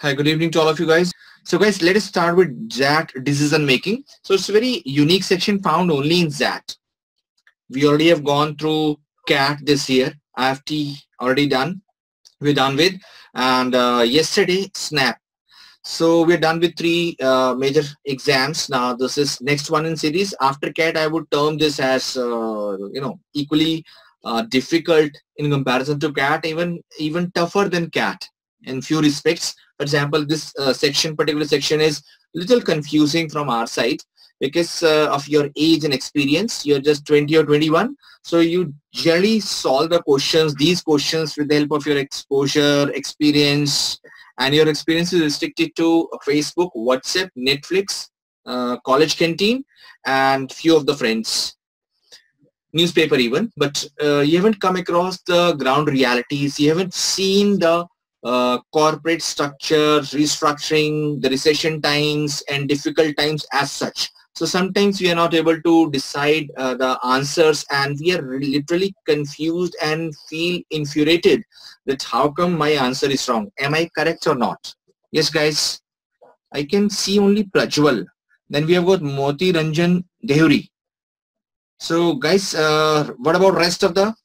Hi, good evening to all of you guys. So guys, let us start with XAT decision making. So it's a very unique section found only in XAT. We already have gone through CAT this year. IIFT already done. We're done with. And yesterday, SNAP. So we're done with three major exams. Now this is next one in series. After CAT, I would term this as equally difficult in comparison to CAT, even tougher than CAT in few respects. For example, this particular section is little confusing from our side because of your age and experience. You're just 20 or 21, so you generally solve these questions with the help of your exposure, experience, and your experience is restricted to Facebook, WhatsApp, Netflix, college canteen, and few of the friends, newspaper even. But you haven't come across the ground realities. You haven't seen the corporate structure, restructuring, the recession times and difficult times as such. So sometimes we are not able to decide the answers, and we are literally confused and feel infuriated that how come my answer is wrong? Am I correct or not? Yes guys, I can see only Prajwal. Then we have got Moti Ranjan Dehuri. So guys, what about rest of the?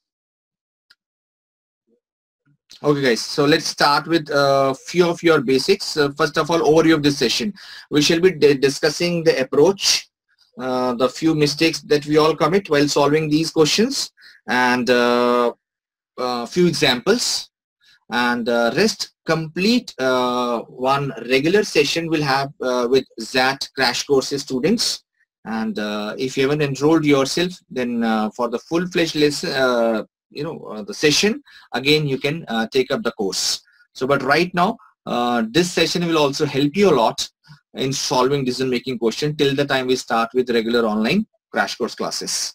Okay guys, so let's start with a few of your basics. First of all, overview of this session. We shall be discussing the approach, the few mistakes that we all commit while solving these questions, and few examples, and rest complete one regular session we'll have with XAT crash courses students. And if you haven't enrolled yourself, then for the full-fledged lesson, the session, again you can take up the course. So but right now this session will also help you a lot in solving decision making question till the time we start with regular online crash course classes.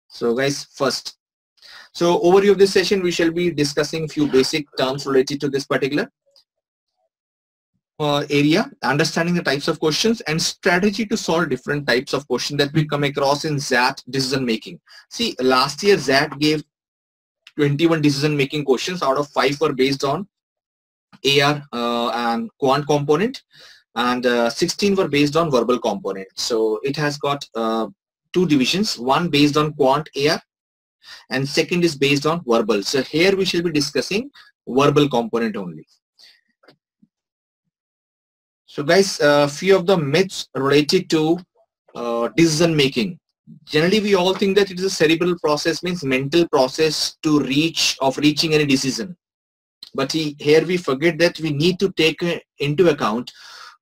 So guys, first, so overview of this session, we shall be discussing few basic terms related to this particular area, understanding the types of questions and strategy to solve different types of questions that we come across in XAT decision making. See, last year XAT gave 21 decision making questions. Out of 5 were based on AR and quant component, and 16 were based on verbal component. So it has got 2 divisions, one based on quant AR and second is based on verbal. So here we shall be discussing verbal component only. So guys, few of the myths related to decision making. Generally, we all think that it is a cerebral process, means mental process to reaching any decision. But here we forget that we need to take into account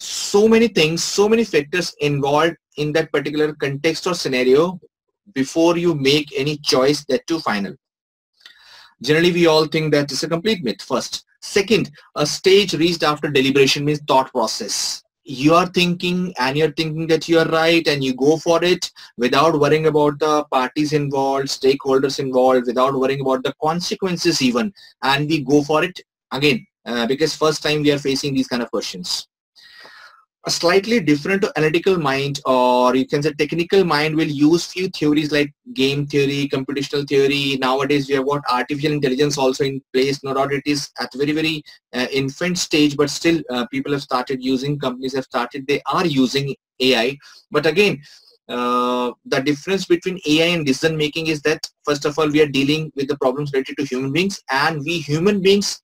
so many things, so many factors involved in that particular context or scenario before you make any choice, that too final. Generally, we all think that it's a complete myth. First. Second, a stage reached after deliberation means thought process. You are thinking and you're thinking that you are right and you go for it without worrying about the parties involved, stakeholders involved, without worrying about the consequences even, and we go for it again because first time we are facing these kind of questions. A slightly different analytical mind, or you can say technical mind, will use few theories like game theory, computational theory. Nowadays we have got artificial intelligence also in place. No doubt it is at very infant stage, but still people have started using, companies have started, they are using AI. But again, the difference between AI and decision making is that first of all we are dealing with the problems related to human beings, and we human beings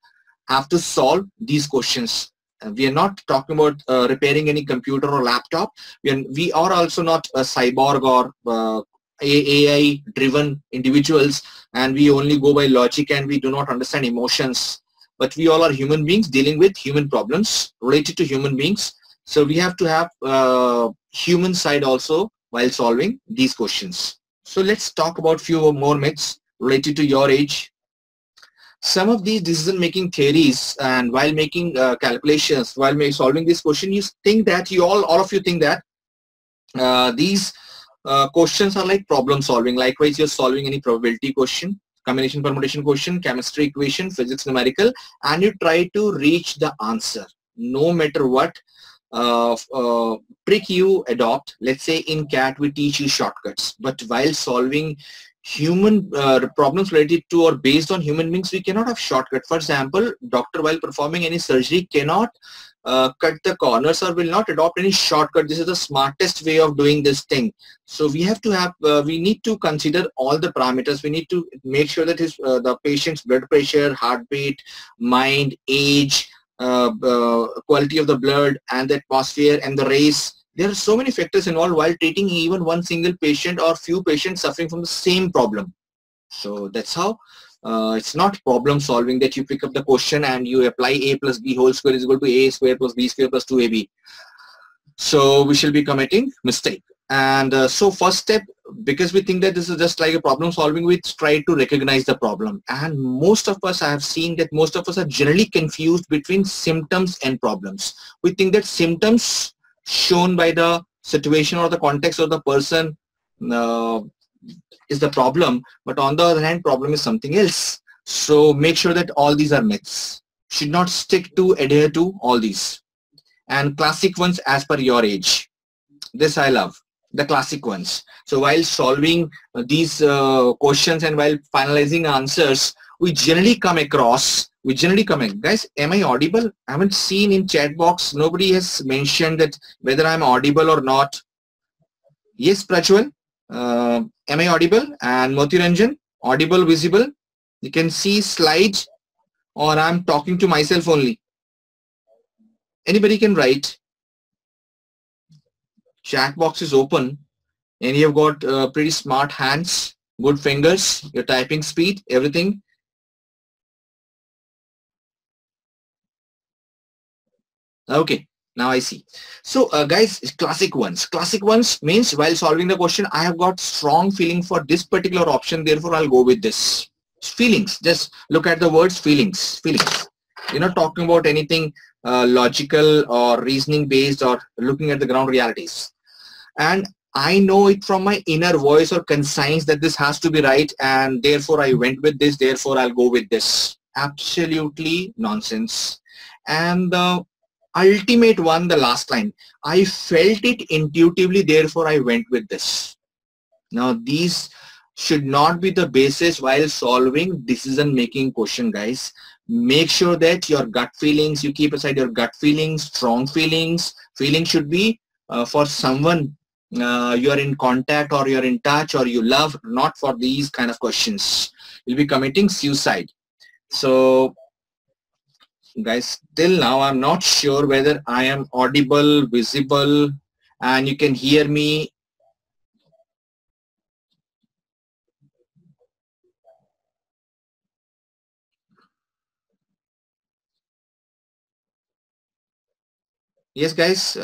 have to solve these questions. We are not talking about repairing any computer or laptop. We are also not a cyborg or AI driven individuals, and we only go by logic and we do not understand emotions. But we all are human beings dealing with human problems related to human beings. So we have to have human side also while solving these questions. So let's talk about few more myths related to your age. Some of these decision-making theories, and while making calculations, while solving this question, you think that all of you think that these questions are like problem solving. Likewise, you're solving any probability question, combination permutation question, chemistry equation, physics numerical, and you try to reach the answer no matter what trick you adopt. Let's say in CAT we teach you shortcuts, but while solving human problems related to or based on human beings, we cannot have shortcut. For example, doctor while performing any surgery cannot cut the corners or will not adopt any shortcut. This is the smartest way of doing this thing. So we have to have, we need to consider all the parameters. We need to make sure that the patient's blood pressure, heartbeat, mind, age, quality of the blood and the atmosphere and the race. There are so many factors involved while treating even one single patient or few patients suffering from the same problem. So that's how it's not problem solving that you pick up the question and you apply a plus b whole square is equal to a square plus b square plus 2ab. So we shall be committing mistake. And so first step, because we think that this is just like a problem solving, we try to recognize the problem. And most of us, I have seen that most of us are generally confused between symptoms and problems. We think that symptoms shown by the situation or the context of the person is the problem, but on the other hand, problem is something else. So make sure that all these are myths. Should not adhere to all these. And classic ones as per your age. This I love, the classic ones. So while solving these questions and while finalizing answers, we generally come across, guys, am I audible? I haven't seen in chat box, nobody has mentioned that whether I'm audible or not. Yes, Prachwal, am I audible? And Moti Ranjan, audible, visible? You can see slide, or I'm talking to myself only. Anybody can write. Chat box is open and you've got pretty smart hands, good fingers, your typing speed, everything. Okay, now I see. So guys, classic ones means while solving the question, I have got strong feeling for this particular option, therefore I'll go with this. Feelings, just look at the words feelings. You're not talking about anything logical or reasoning based or looking at the ground realities. And I know it from my inner voice or conscience that this has to be right, and therefore I went with this, therefore I'll go with this. Absolutely nonsense. And the ultimate one, the last line, I felt it intuitively, therefore I went with this. Now these should not be the basis while solving decision-making question, guys. Make sure that your gut feelings, you keep aside your gut feelings, strong feelings. Feelings should be for someone you are in contact or you're in touch or you love, not for these kind of questions. You'll be committing suicide. So guys, till now I'm not sure whether I am audible, visible, and you can hear me. Yes, guys.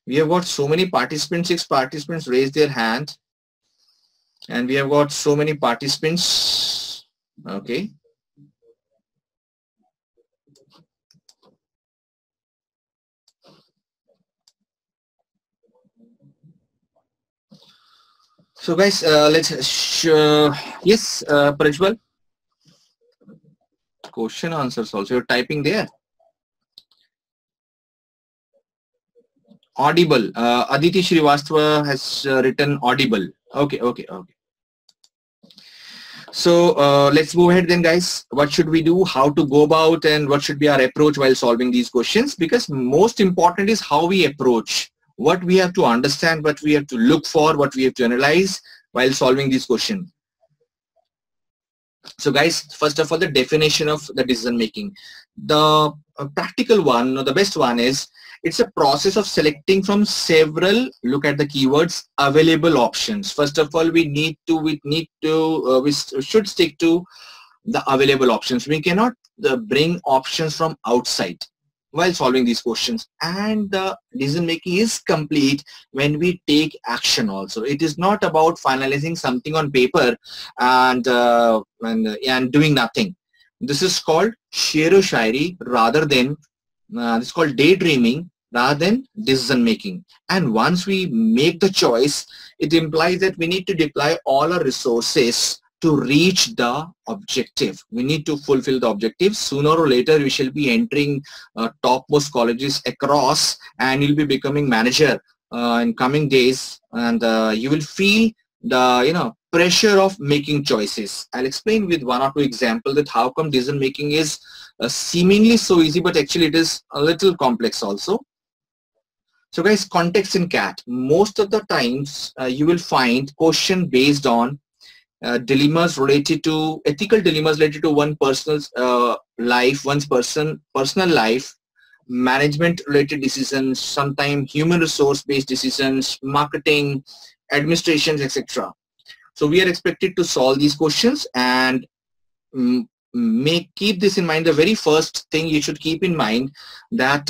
We have got so many participants, 6 participants raised their hand. And we have got so many participants. Okay. So guys, let's yes, Prajwal. Question answers also. You're typing there. Audible. Aditi Srivastava has written audible. Okay. So let's move ahead then, guys. What should we do? How to go about, and what should be our approach while solving these questions? Because most important is how we approach. What we have to understand, what we have to look for, what we have to analyze while solving these questions. So guys, first of all, the definition of the decision making. The practical one, or the best one, is it's a process of selecting from several, look at the keywords, available options. First of all, we should stick to the available options. We cannot bring options from outside while solving these questions. And the decision making is complete when we take action also. It is not about finalizing something on paper and doing nothing. This is called shero shairi rather than, this is called daydreaming rather than decision making. And once we make the choice, it implies that we need to deploy all our resources to reach the objective. We need to fulfill the objective. Sooner or later, we shall be entering topmost colleges across, and you'll be becoming manager in coming days, and you will feel the pressure of making choices. I'll explain with one or two examples that how come decision making is seemingly so easy, but actually it is a little complex also. So guys, context in CAT. Most of the times you will find question based on dilemmas related to ethical dilemmas related to one person's life, one's personal life, management related decisions, sometimes human resource based decisions, marketing, administrations, etc. So we are expected to solve these questions, and keep this in mind. The very first thing you should keep in mind that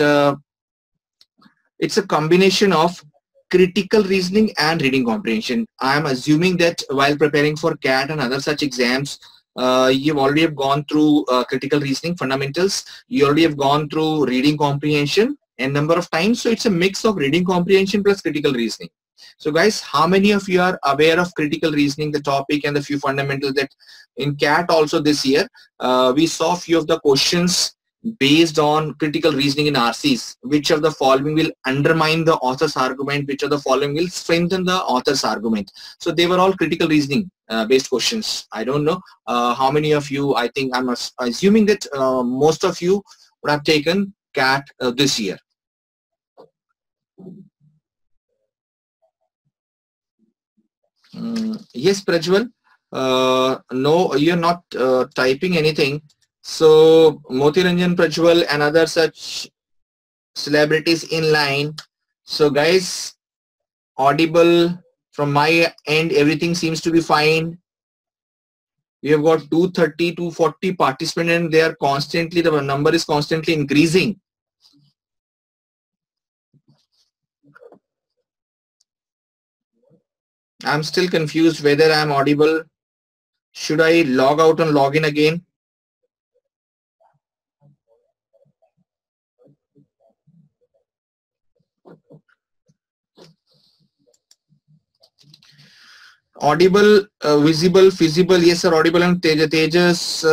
it's a combination of critical reasoning and reading comprehension. I am assuming that while preparing for CAT and other such exams, you've already have gone through critical reasoning fundamentals. You already have gone through reading comprehension a number of times. So it's a mix of reading comprehension plus critical reasoning. So guys, how many of you are aware of critical reasoning, the topic and the few fundamentals that in CAT also this year, we saw a few of the questions based on critical reasoning in RCs. Which of the following will undermine the author's argument? Which of the following will strengthen the author's argument? So they were all critical reasoning based questions. I don't know how many of you, I think I'm assuming that most of you would have taken CAT this year. Yes, Prajwal. No, you're not typing anything. So Motiranjan, Prajwal and other such celebrities in line. So guys, audible from my end, everything seems to be fine. We have got 230, 240 participants, and they are constantly, the number is constantly increasing. I'm still confused whether I'm audible. Should I log out and log in again? Audible, visible, feasible. Yes, sir. Audible and Tejas.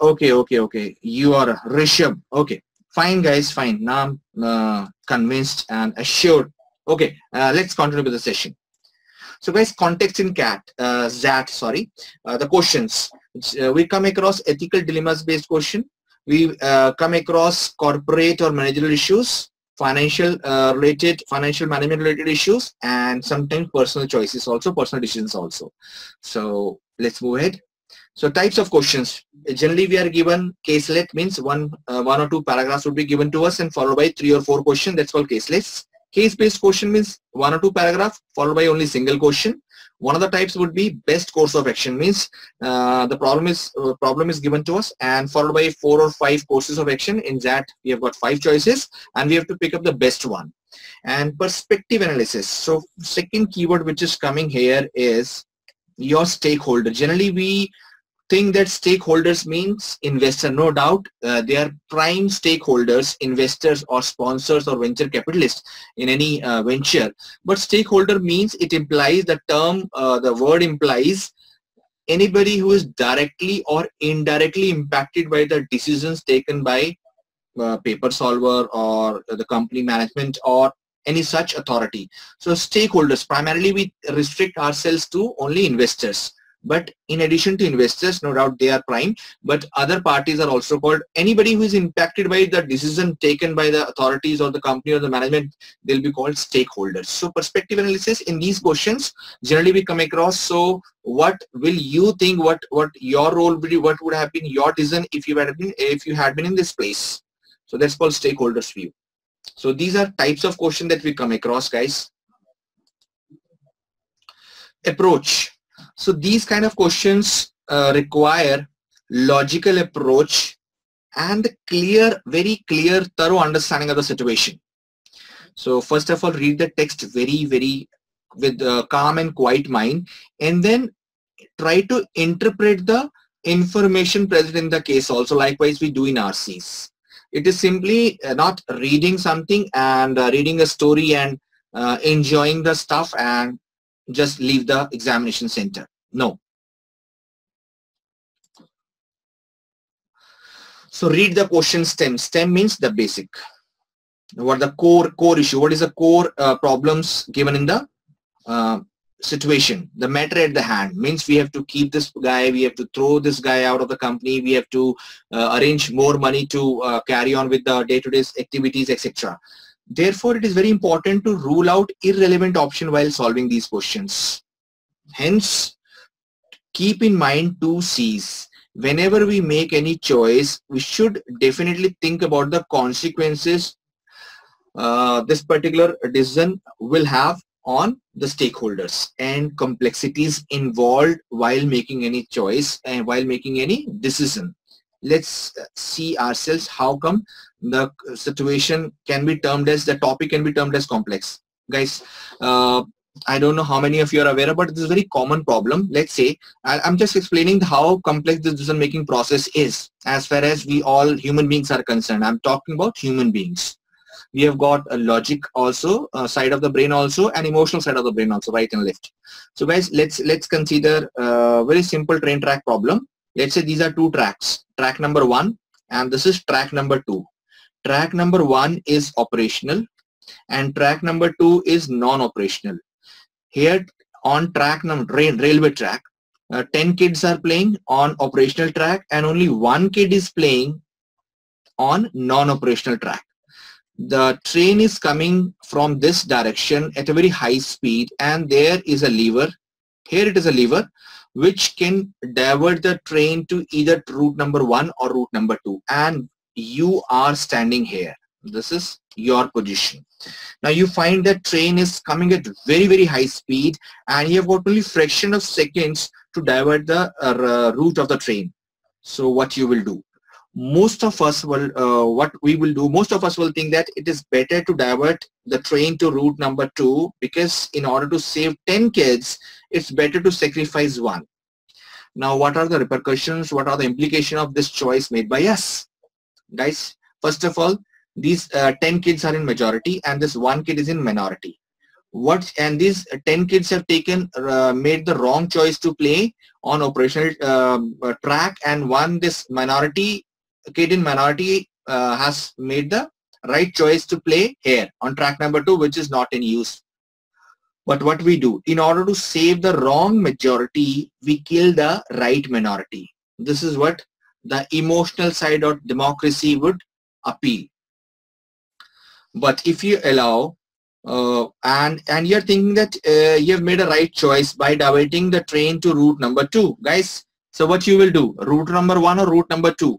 Okay. You are Rishabh. Okay. Fine, guys. Fine. Now I'm convinced and assured. Okay. Let's continue with the session. So, guys, context in XAT. Sorry. The questions. We come across ethical dilemmas based question. We come across corporate or managerial issues, financial management related issues, and sometimes personal choices also, personal decisions also. So let's move ahead. So types of questions. Generally we are given caselet, means one or two paragraphs would be given to us and followed by 3 or 4 questions. That's called caselets. Case-based question means 1 or 2 paragraphs followed by only single question. One of the types would be best course of action, means the problem is given to us and followed by 4 or 5 courses of action. In that we have got 5 choices and we have to pick up the best one. And perspective analysis. So second keyword which is coming here is your stakeholder. Generally we think that stakeholders means investor. No doubt they are prime stakeholders, investors or sponsors or venture capitalists in any venture. But stakeholder means, it implies, the term, the word implies anybody who is directly or indirectly impacted by the decisions taken by paper solver or the company management or any such authority. So stakeholders, primarily we restrict ourselves to only investors. But in addition to investors, no doubt they are prime, but other parties are also called. Anybody who is impacted by the decision taken by the authorities or the company or the management, they'll be called stakeholders. So perspective analysis in these questions, generally we come across. So what will you think, what your role would be, what would have been your decision if you had been in this place? So that's called stakeholders view. So these are types of questions that we come across, guys. Approach. So these kind of questions require logical approach and very clear, thorough understanding of the situation. So first of all, read the text very with calm and quiet mind, and then try to interpret the information present in the case also. Likewise we do in RCs. It is simply not reading something and reading a story and enjoying the stuff and just leave the examination center. No. So read the question stem. Stem means the basic. what the core issue, what is the core problems given in the uh, situation. The matter at the hand means we have to keep this guy, we have to throw this guy out of the company, we have to arrange more money to carry on with the day-to-day activities, etc. Therefore, it is very important to rule out irrelevant option while solving these questions. Hence, keep in mind two C's. Whenever we make any choice, we should definitely think about the consequences this particular decision will have on the stakeholders and complexities involved while making any choice and while making any decision. Let's see ourselves how come the situation can be termed as, the topic can be termed as complex. Guys, I don't know how many of you are aware, but this is a very common problem. Let's say I'm just explaining how complex the decision making process is as far as we all human beings are concerned. I'm talking about human beings. We have got a logic also, side of the brain also, and emotional side of the brain also, right and left. So guys, let's consider a very simple train track problem. Let's say these are two tracks, track number 1 and this is track number 2. Track number 1 is operational and track number 2 is non-operational. Here on track number railway track, 10 kids are playing on operational track and only 1 kid is playing on non-operational track. The train is coming from this direction at a very high speed and there is a lever. Here it is a lever which can divert the train to either route number 1 or route number 2, and you are standing here. This is your position. Now you find that train is coming at very high speed and you have got only fraction of seconds to divert the route of the train. So what you will do? Most of us will most of us will think that it is better to divert the train to route number 2, because in order to save 10 kids, it's better to sacrifice 1. Now what are the repercussions, what are the implications of this choice made by us? Guys, first of all, these 10 kids are in majority and this 1 kid is in minority. And these 10 kids have taken made the wrong choice to play on operational track, and this minority kid in minority has made the right choice to play here on track number 2, which is not in use. But what we do, in order to save the wrong majority, we kill the right minority. This is what the emotional side of democracy would appeal. But if you allow and you're thinking that you have made a right choice by diverting the train to route number 2, guys, so what you will do, route number 1 or route number 2?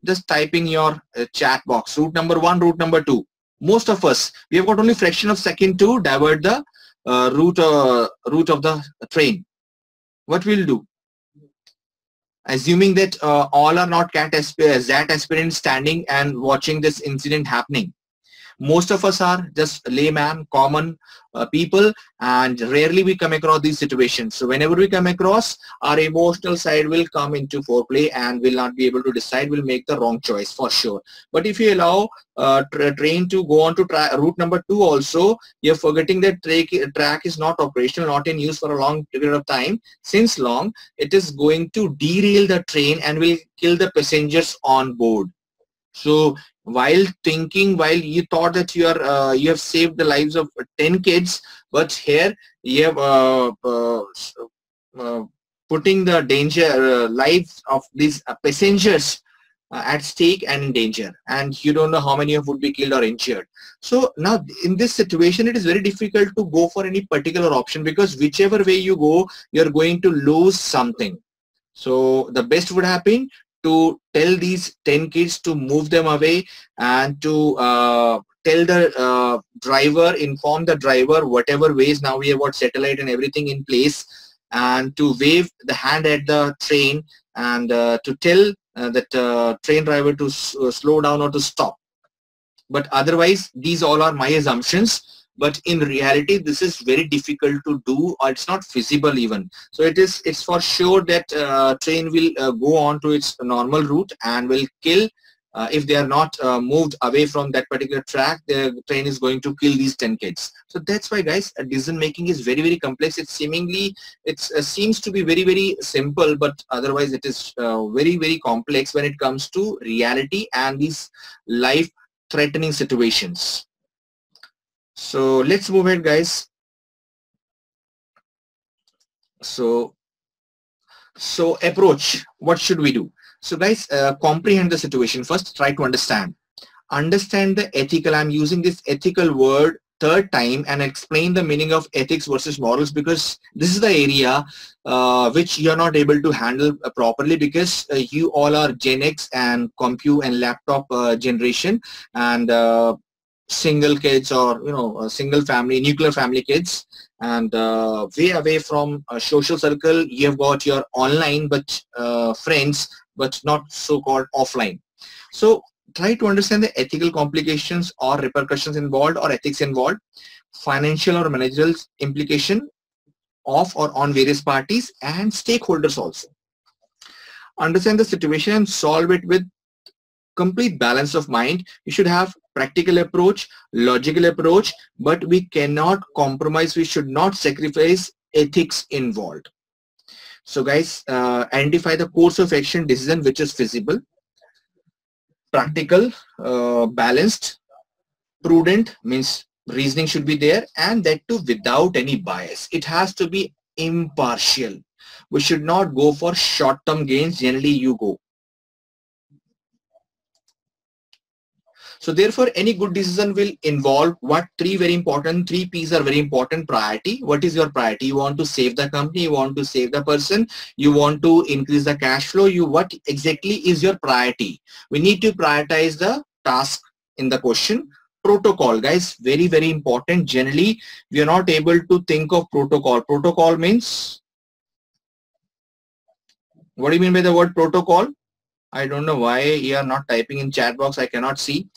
Just type in your chat box, route number 1, route number 2. Most of us, we have got only fraction of second to divert the route of the train. What we'll do? Assuming that all are not XAT aspirants standing and watching this incident happening. Most of us are just layman, common people, and rarely we come across these situations. So whenever we come across, our emotional side will come into foreplay and will not be able to decide, will make the wrong choice for sure. But if you allow train to go on to route number 2 also, you're forgetting that track is not operational, not in use for a long period of time. Since long, it is going to derail the train and will kill the passengers on board. So while you thought that you have saved the lives of 10 kids, but here you have putting the lives of these passengers at stake and in danger, and you don't know how many of would be killed or injured. So now in this situation, it is very difficult to go for any particular option, because whichever way you go, you're going to lose something. So the best would happen to tell these 10 kids to move them away, and to tell the inform the driver, whatever ways, now we have got satellite and everything in place, and to wave the hand at the train and to tell that train driver to slow down or to stop. But otherwise, these all are my assumptions. But in reality, this is very difficult to do, or it's not feasible even. So it's for sure that train will go on to its normal route and will kill, if they are not moved away from that particular track, the train is going to kill these 10 kids. So that's why, guys, decision making is very complex. It seems to be very simple, but otherwise it is very complex when it comes to reality and these life threatening situations. So let's move ahead, guys. So approach, what should we do? So guys, comprehend the situation first. Try to understand the ethical. I'm using this ethical word third time and explain the meaning of ethics versus morals, because this is the area which you're not able to handle properly, because you all are Gen X and compute and laptop generation, and single kids, or single family, nuclear family kids, and way away from a social circle. You have got your online but friends, but not so-called offline. So try to understand the ethical complications or repercussions involved, or ethics involved, financial or managerial implication of or on various parties and stakeholders also. Understand the situation and solve it with complete balance of mind. You should have practical approach, logical approach, but we cannot compromise. We should not sacrifice ethics involved. So guys, identify the course of action decision which is feasible, practical, balanced, prudent, means reasoning should be there, and that too without any bias. It has to be impartial. We should not go for short-term gains. Generally you go. So therefore, any good decision will involve what? Three P's are very important. Priority. What is your priority? You want to save the company, you want to save the person, you want to increase the cash flow. What exactly is your priority? We need to prioritize the task in the question. Protocol, guys, very, very important. Generally, we are not able to think of protocol. Protocol means, what do you mean by the word protocol? I don't know why you are not typing in chat box. I cannot see.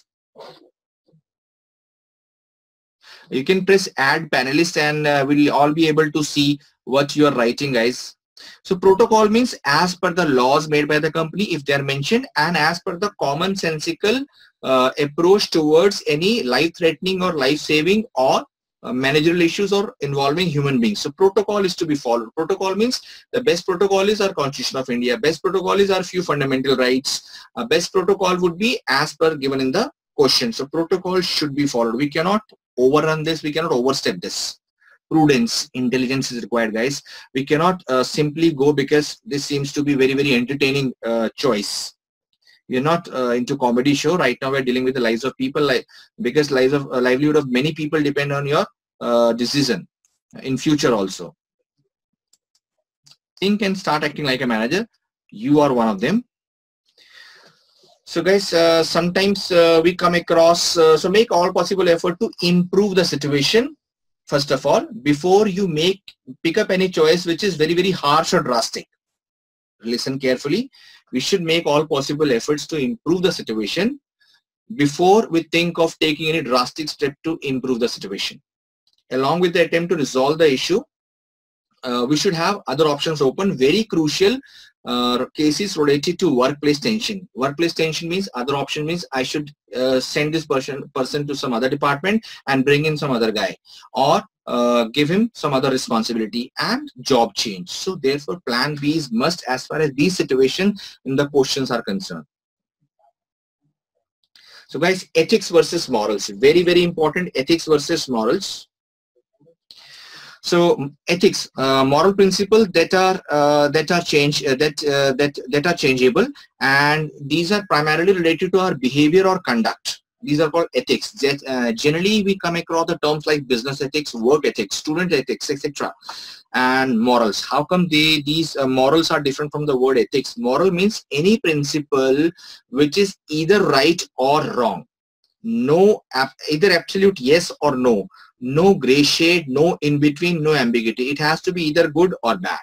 You can press add panelist and we'll all be able to see what you are writing, guys. So protocol means as per the laws made by the company, if they are mentioned, and as per the commonsensical approach towards any life-threatening or life-saving or managerial issues or involving human beings. So protocol is to be followed. Protocol means the best protocol is our Constitution of India. Best protocol is our few fundamental rights. Best protocol would be as per given in the question. So protocol should be followed. We cannot overrun this. We cannot overstep this. Prudence, intelligence is required, guys. We cannot simply go because this seems to be very, very entertaining choice. We are not into comedy show. Right now we're dealing with the lives of people, because lives of livelihood of many people depend on your decision in future also. Think and start acting like a manager. You are one of them. So guys, sometimes we come across, so make all possible effort to improve the situation. First of all, before you pick up any choice which is very, very harsh or drastic. Listen carefully. We should make all possible efforts to improve the situation before we think of taking any drastic step to improve the situation. Along with the attempt to resolve the issue, we should have other options open. Very crucial cases related to workplace tension. Workplace tension means, other option means I should send this person to some other department and bring in some other guy, or give him some other responsibility, and job change. So therefore plan B is must as far as these situations in the questions are concerned. So guys, ethics versus morals, very, very important. Ethics versus morals. So ethics, moral principles that are changeable, and these are primarily related to our behavior or conduct. These are called ethics. Generally, we come across the terms like business ethics, work ethics, student ethics, etc. And morals. How come these morals are different from the word ethics? Moral means any principle which is either right or wrong. No, either absolute yes or no. No gray shade, no in between, no ambiguity. It has to be either good or bad.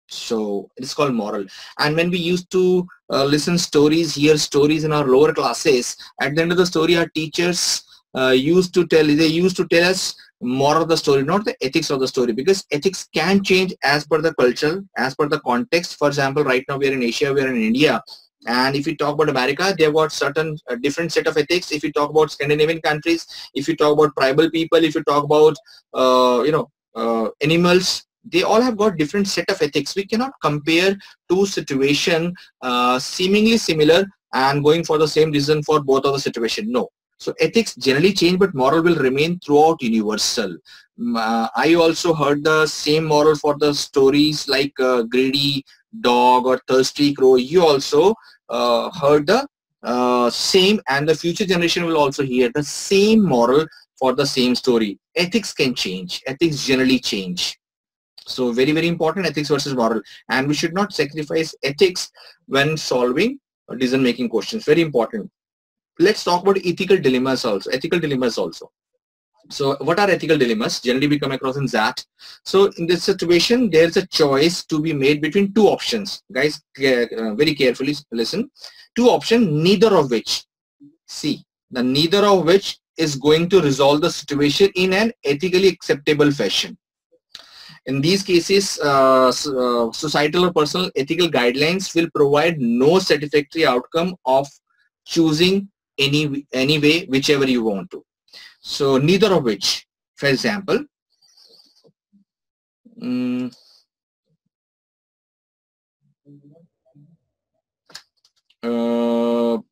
So it's called moral. And when we used to listen stories, hear stories in our lower classes, at the end of the story, our teachers used to tell us moral of the story, not the ethics of the story, because ethics can change as per the culture, as per the context. For example, right now we are in Asia, we are in India. And if you talk about America, they've got certain different set of ethics. If you talk about Scandinavian countries, if you talk about tribal people, if you talk about animals, they all have got different set of ethics. We cannot compare two situations seemingly similar and going for the same reason for both of the situation. No, So ethics generally change, but moral will remain throughout universal. I also heard the same moral for the stories like greedy dog or thirsty crow. You also heard the same, and the future generation will also hear the same moral for the same story. Ethics can change. Ethics generally change. So very, very important, ethics versus moral. And we should not sacrifice ethics when solving decision-making questions. Very important. Let's talk about ethical dilemmas also. Ethical dilemmas also. So what are ethical dilemmas? Generally we come across in XAT. So in this situation, there's a choice to be made between two options. Guys, very carefully listen. Two options, neither of which. See, the neither of which is going to resolve the situation in an ethically acceptable fashion. In these cases, societal or personal ethical guidelines will provide no satisfactory outcome of choosing any way, whichever you want to. So neither of which. For example,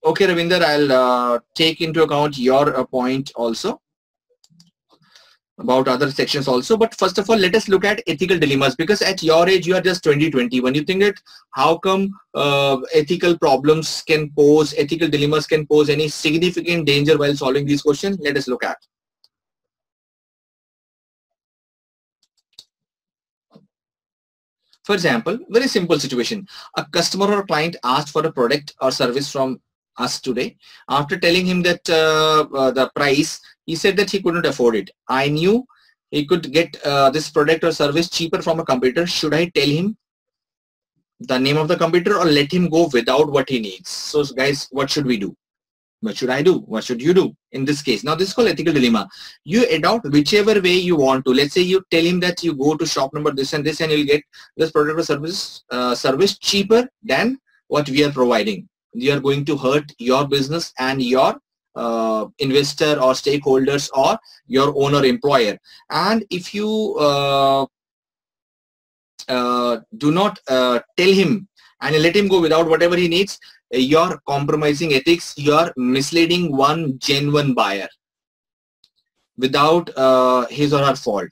okay, Ravinder, I'll take into account your point also about other sections also, but first of all, let us look at ethical dilemmas, because at your age you are just 20, when you think that how come ethical problems can pose, ethical dilemmas can pose any significant danger while solving these questions. Let us look at. For example, very simple situation. A customer or client asked for a product or service from us today. After telling him that the price, he said that he couldn't afford it. I knew he could get this product or service cheaper from a competitor. Should I tell him the name of the competitor or let him go without what he needs? So guys, what should we do? What should I do? What should you do in this case? Now this is called ethical dilemma. You adopt whichever way you want to. Let's say you tell him that you go to shop number this and this and you'll get this product or service cheaper than what we are providing. You are going to hurt your business and your investor or stakeholders or your owner employer. And if you do not tell him and let him go without whatever he needs, you're compromising ethics, you're misleading one genuine buyer without his or her fault.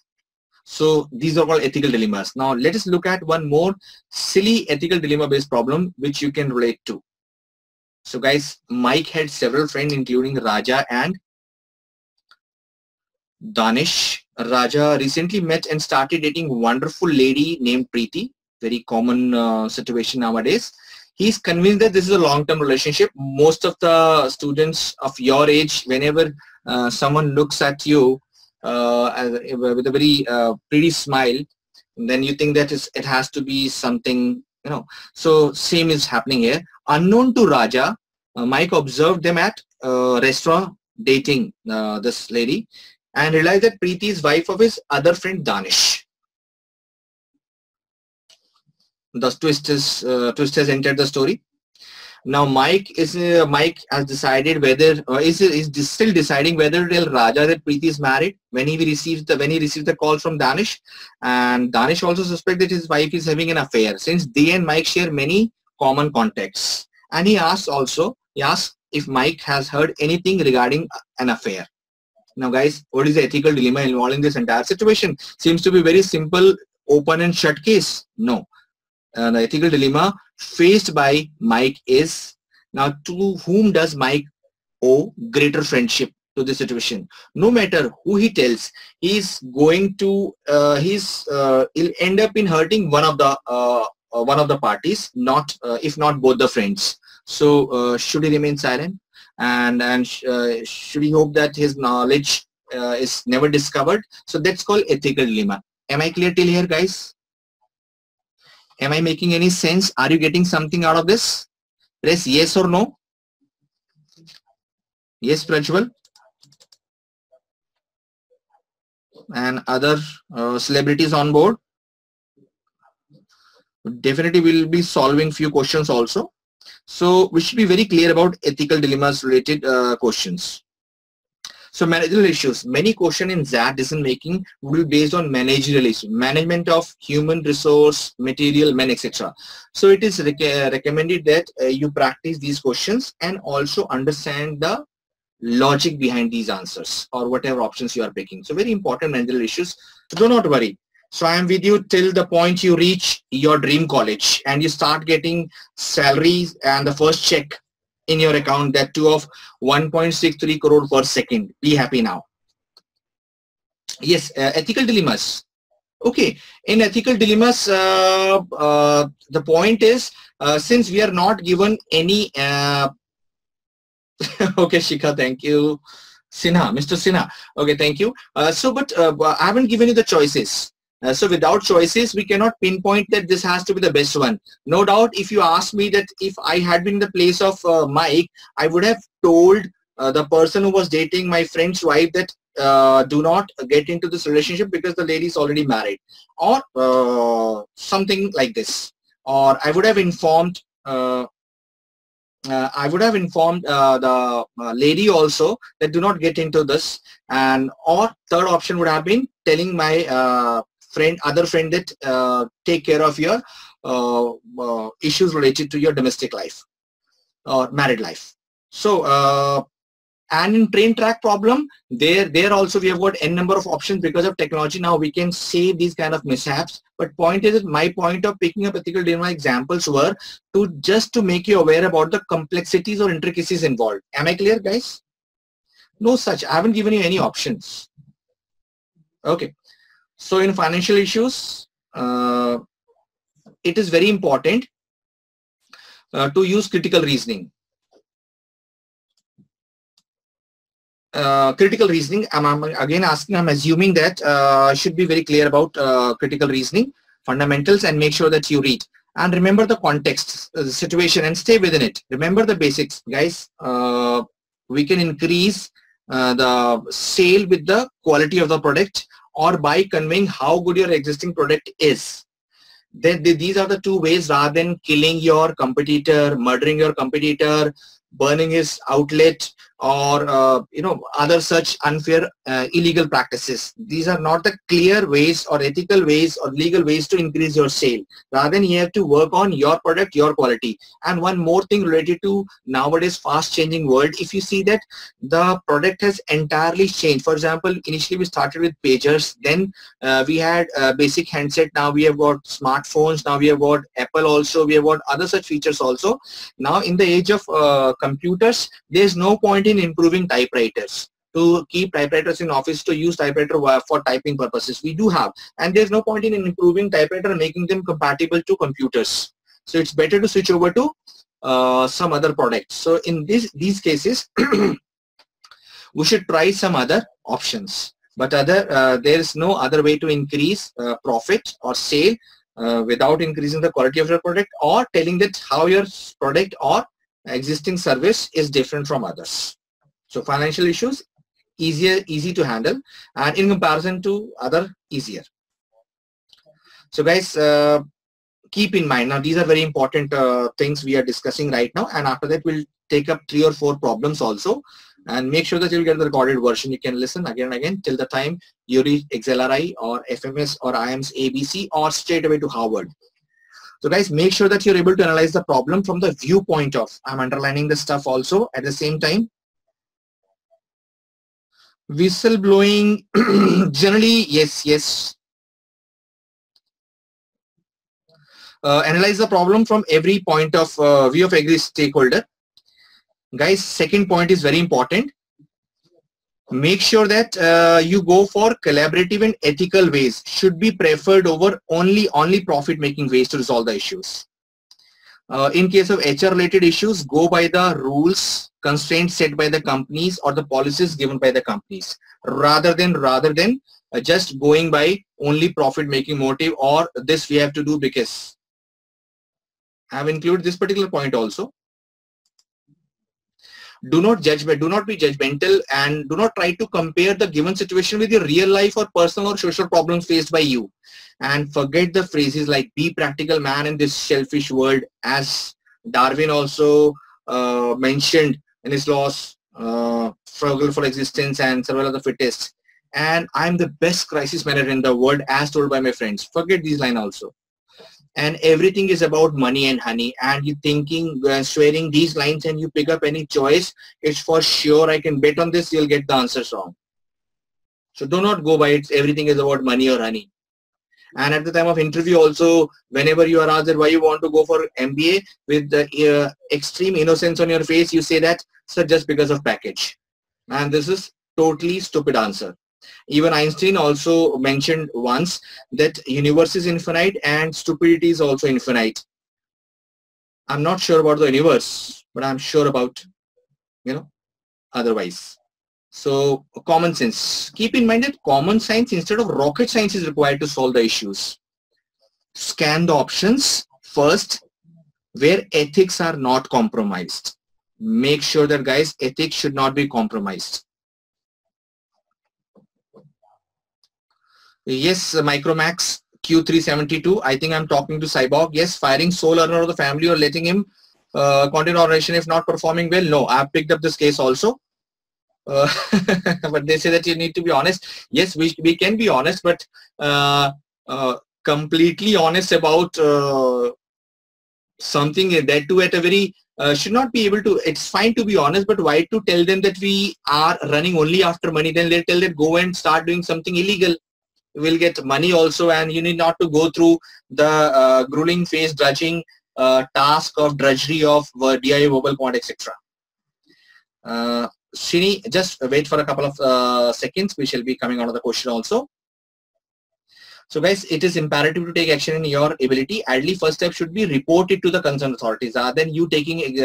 So these are called ethical dilemmas. Now let us look at one more silly ethical dilemma based problem which you can relate to. So guys, Mike had several friends including Raja and Danish. Raja recently met and started dating a wonderful lady named Preeti. Very common situation nowadays. He's convinced that this is a long-term relationship. Most of the students of your age, whenever someone looks at you with a very pretty smile, then you think that it has to be something, you know. So same is happening here. Unknown to Raja, Mike observed them at a restaurant dating this lady and realized that Preeti is wife of his other friend Danish. The twist has entered the story. Now Mike has decided whether is still deciding whether to tell Raja that Preeti is married when he receives the call from Danish, and Danish also suspects that his wife is having an affair since they and Mike share many common contacts. And he asks if Mike has heard anything regarding an affair. Now guys, what is the ethical dilemma involving this entire situation? Seems to be very simple, open and shut case. No. The ethical dilemma faced by Mike is, now to whom does Mike owe greater friendship to this situation? No matter who he tells, he's going to he'll end up in hurting one of the parties, not if not both the friends. So should he remain silent and should he hope that his knowledge is never discovered? So that's called ethical dilemma. Am I clear till here, guys? Am I making any sense? Are you getting something out of this? Press yes or no. Yes, Prajwal. And other celebrities on board. Definitely we'll be solving few questions also. So we should be very clear about ethical dilemmas related questions. So managerial issues. Many questions in XAT decision making will be based on managerial issues, management of human resource, material, men, etc. So it is recommended that you practice these questions and also understand the logic behind these answers or whatever options you are picking. So very important mental issues. So do not worry. So I am with you till the point you reach your dream college and you start getting salaries and the first check in your account, that too of 1.63 crore per second. Be happy now. Yes, ethical dilemmas. Okay, in ethical dilemmas, the point is, since we are not given any, okay, Shikha, thank you. Sinha, Mr. Sinha. Okay, thank you. But I haven't given you the choices. So without choices, we cannot pinpoint that this has to be the best one. No doubt, if you ask me that if I had been in the place of Mike, I would have told the person who was dating my friend's wife that do not get into this relationship because the lady is already married, or something like this. Or I would have informed the lady also that do not get into this. And or third option would have been telling my other friend that take care of your issues related to your domestic life or married life. So and in train track problem, there also we have got n number of options. Because of technology now we can save these kind of mishaps. But point is that my point of picking up ethical dilemma examples were to just to make you aware about the complexities or intricacies involved. Am I clear, guys? No such. I haven't given you any options. Okay. So in financial issues, it is very important to use critical reasoning. Critical reasoning, I'm again asking, I'm assuming that should be very clear about critical reasoning, fundamentals, and make sure that you read. And remember the context, the situation, and stay within it. Remember the basics, guys. We can increase the sale with the quality of the product, or by conveying how good your existing product is. Then these are the two ways, rather than killing your competitor, murdering your competitor, burning his outlet, or other such unfair illegal practices. These are not the clear ways or ethical ways or legal ways to increase your sale. Rather than you have to work on your product, your quality. And one more thing related to nowadays fast changing world, if you see that the product has entirely changed. For example, initially we started with pagers, then we had basic handset, now we have got smartphones, now we have got Apple also, we have got other such features also. Now in the age of computers, there is no point in improving typewriters. To keep typewriters in office, to use typewriter for typing purposes, we do have, and there's no point in improving typewriter and making them compatible to computers. So it's better to switch over to some other products. So in these cases we should try some other options, but there is no other way to increase profit or sale without increasing the quality of your product, or telling that how your product or existing service is different from others. So financial issues, easy to handle, and in comparison to other, easier. So guys, keep in mind, now these are very important things we are discussing right now, and after that we'll take up 3 or 4 problems also, and make sure that you'll get the recorded version. You can listen again and again till the time you reach XLRI or FMS or IIM's ABC, or straight away to Harvard. So guys, make sure that you're able to analyze the problem from the viewpoint of, I'm underlining the stuff also at the same time. Whistleblowing, generally, yes. Analyze the problem from every point of view of every stakeholder. Guys, second point is very important. Make sure that you go for collaborative and ethical ways. Should be preferred over only profit-making ways to resolve the issues. In case of HR related issues, go by the rules, constraints set by the companies or the policies given by the companies, rather than just going by only profit-making motive, or this we have to do because. I have included this particular point also. Do not be judgmental, and do not try to compare the given situation with your real life or personal or social problems faced by you. And forget the phrases like be practical man in this shellfish world, as Darwin also mentioned in his laws, struggle for existence and survival of the fittest. And I'm the best crisis manager in the world, as told by my friends. Forget these lines also. and everything is about money and honey, and you thinking, swearing these lines, and you pick up any choice, it's for sure, I can bet on this, you'll get the answers wrong. So do not go by it, everything is about money or honey. And at the time of interview also, whenever you are asked that why you want to go for MBA, with the extreme innocence on your face, you say that, sir, just because of package. And this is totally stupid answer. Even Einstein also mentioned once that universe is infinite and stupidity is also infinite. I'm not sure about the universe, but I'm sure about, otherwise. So common sense. Keep in mind that common science instead of rocket science is required to solve the issues. Scan the options first where ethics are not compromised. Make sure that, guys, ethics should not be compromised. Yes, Micromax Q372. I think I'm talking to Cyborg. Yes, firing sole earner of the family or letting him continue operation if not performing well. No, I've picked up this case also. But they say that you need to be honest. Yes, we can be honest, but completely honest about something that too at a very should not be able to. It's fine to be honest, but why to tell them that we are running only after money? Then they tell them go and start doing something illegal. Will get money also, and you need not to go through the grueling phase drudging task of drudgery of DIY verbal quant, etc. Srini, just wait for a couple of seconds. We shall be coming on to the question also. So guys, it is imperative to take action in your ability. Ideally, first step should be report it to the concerned authorities. Rather than you taking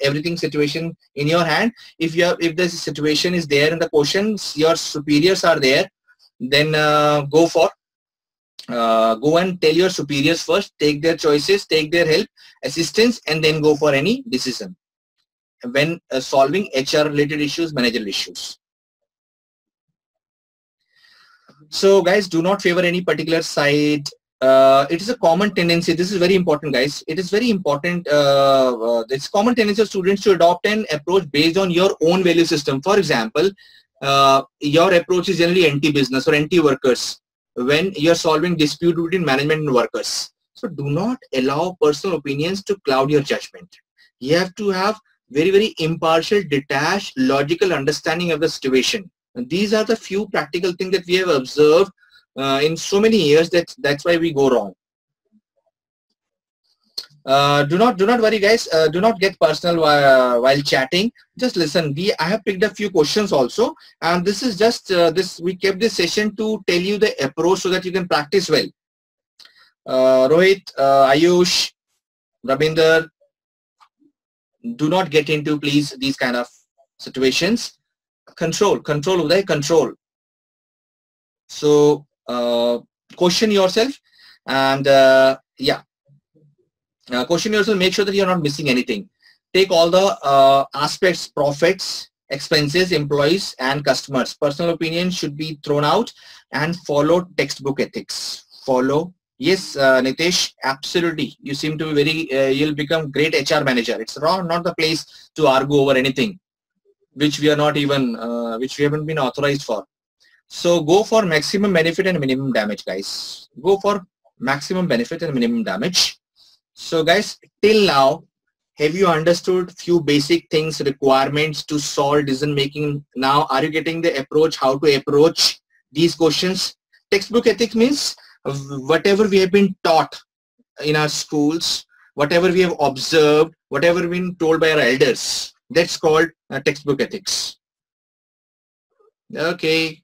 everything situation in your hand. If the situation is there in the questions, your superiors are there, then go and tell your superiors first, take their choices, take their help, assistance, and then go for any decision when solving HR related issues, managerial issues. So guys, do not favor any particular side. It is a common tendency. This is very important, guys. It is very important. It's common tendency of students to adopt an approach based on your own value system. For example, your approach is generally anti-business or anti-workers when you're solving dispute between management and workers. So do not allow personal opinions to cloud your judgment. You have to have very, very impartial, detached, logical understanding of the situation. And these are the few practical things that we have observed in so many years that's why we go wrong. Do not worry, guys. Do not get personal while chatting. Just listen. I have picked a few questions also, and this is just we kept this session to tell you the approach so that you can practice well. Rohit, Ayush, Rabinder, do not get into, please, these kind of situations. Control, Uday, control. So question yourself, and yeah. Question yourself, make sure that you're not missing anything. Take all the aspects, profits, expenses, employees, and customers. Personal opinion should be thrown out and follow textbook ethics. Follow. Yes, Nitesh, absolutely. You seem to be very, you'll become great HR manager. It's not the place to argue over anything, which we are not even, which we haven't been authorized for. So go for maximum benefit and minimum damage, guys. Go for maximum benefit and minimum damage. So guys, till now, have you understood few basic things, requirements to solve decision making? Now, are you getting the approach, how to approach these questions? Textbook ethics means whatever we have been taught in our schools, whatever we have observed, whatever been told by our elders. That's called textbook ethics. Okay.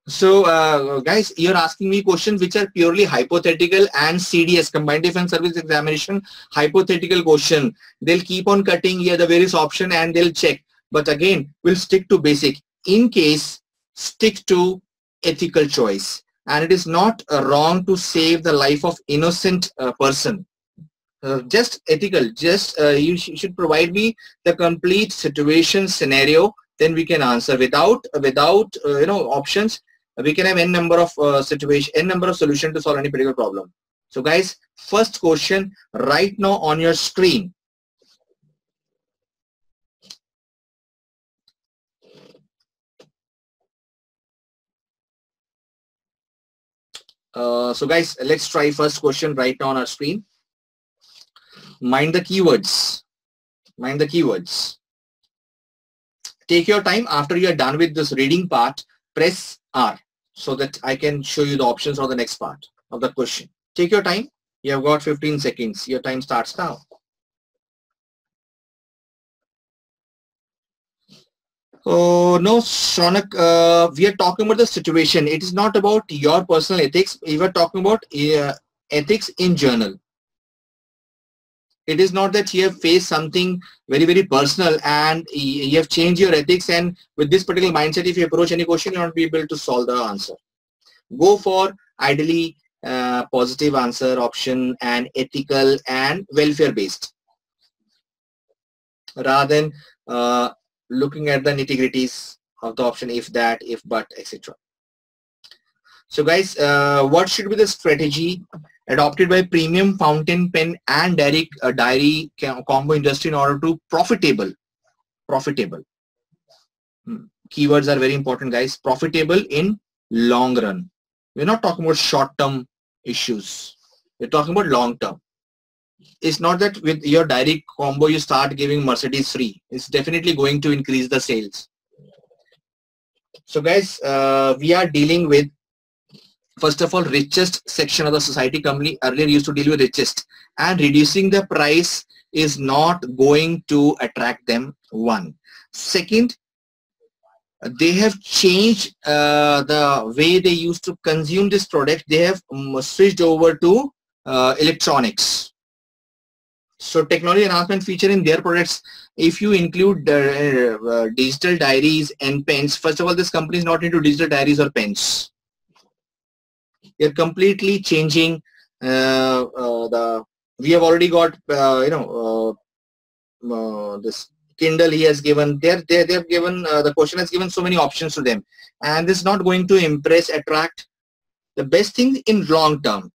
So guys, you're asking me questions which are purely hypothetical and CDS, Combined Defense Service Examination, hypothetical question. They'll keep on cutting here the various option and they'll check. But again, we'll stick to basic. In case, stick to ethical choice. And it is not wrong to save the life of innocent person. Just ethical. Just you should provide me the complete situation scenario. Then we can answer. Without options, we can have n number of solution to solve any particular problem. So guys, first question right now on your screen. So guys, let's try first question right now on our screen. Mind the keywords. Mind the keywords. Take your time. After you are done with this reading part, press R so that I can show you the options for the next part of the question. Take your time. You have got 15 seconds. Your time starts now. Oh, no, Shaunak, we are talking about the situation. It is not about your personal ethics. We were talking about ethics in general. It is not that you have faced something very, very personal and you have changed your ethics, and with this particular mindset, if you approach any question, you will not be able to solve the answer. Go for ideally positive answer option and ethical and welfare based, rather than looking at the nitty-gritties of the option if, that, if, but, etc. So guys, what should be the strategy adopted by premium fountain pen and diary combo industry in order to profitable? Keywords are very important, guys. Profitable in long run. We're not talking about short-term issues. We're talking about long-term. It's not that with your diary combo you start giving Mercedes free. It's definitely going to increase the sales. So guys, we are dealing with, first of all, richest section of the society. Company earlier used to deal with richest, and reducing the price is not going to attract them. One. Second, they have changed the way they used to consume this product. They have switched over to electronics. So technology enhancement feature in their products, if you include digital diaries and pens, first of all, this company is not into digital diaries or pens. They're completely changing we have already got this Kindle he has given. They have given the question has given so many options to them, and this is not going to impress, attract. The best thing in long term.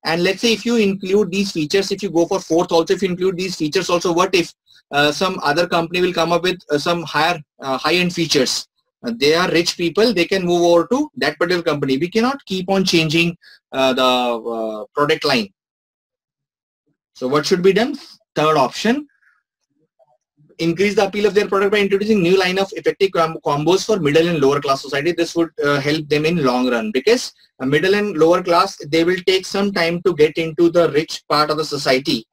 And let's say if you include these features, if you go for fourth also, if you include these features also, what if some other company will come up with some high-end features? They are rich people, they can move over to that particular company. We cannot keep on changing the product line. So what should be done? Third option, increase the appeal of their product by introducing new line of effective combos for middle and lower class society. This would help them in long run, because middle and lower class, they will take some time to get into the rich part of the society,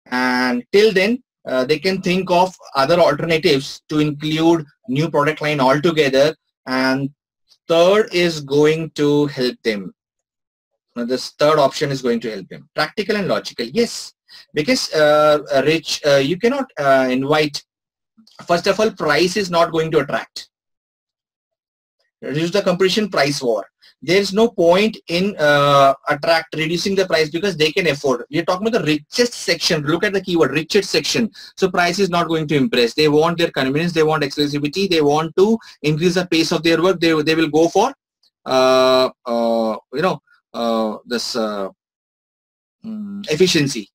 and till then they can think of other alternatives to include new product line altogether. And third is going to help them. Now this third option is going to help them. Practical and logical, yes. Because rich, you cannot invite. First of all, price is not going to attract. Reduce the competition, price war. There is no point in reducing the price, because they can afford. We are talking about the richest section. Look at the keyword, richest section. So price is not going to impress. They want their convenience. They want exclusivity. They want to increase the pace of their work. They will go for this efficiency.